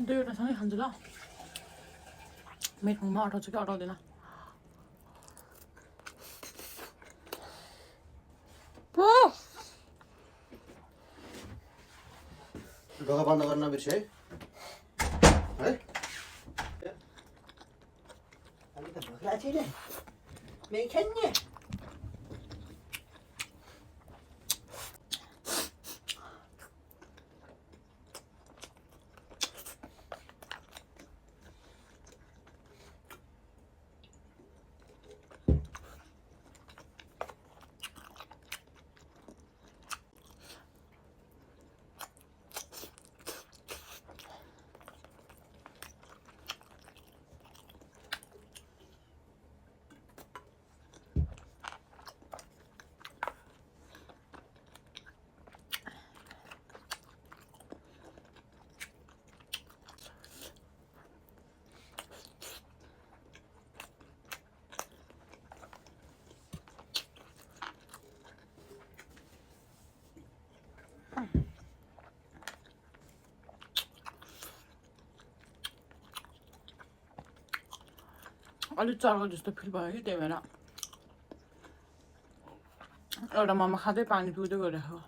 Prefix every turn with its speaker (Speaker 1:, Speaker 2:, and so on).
Speaker 1: ดื้อนะทั้งนี้หันจะละเม็ดของหม้อเราจะก็อร่อยเลยนะ
Speaker 2: डोका बन्द गर्न बिर्स्यो है
Speaker 3: Ali da bakla çeyle. Meyken ne?
Speaker 1: अलिक चर्को जस्तो फिल भयो कि त्यही भएर एउटा मोमो खाँदै पानी पिउँदै गइरहेको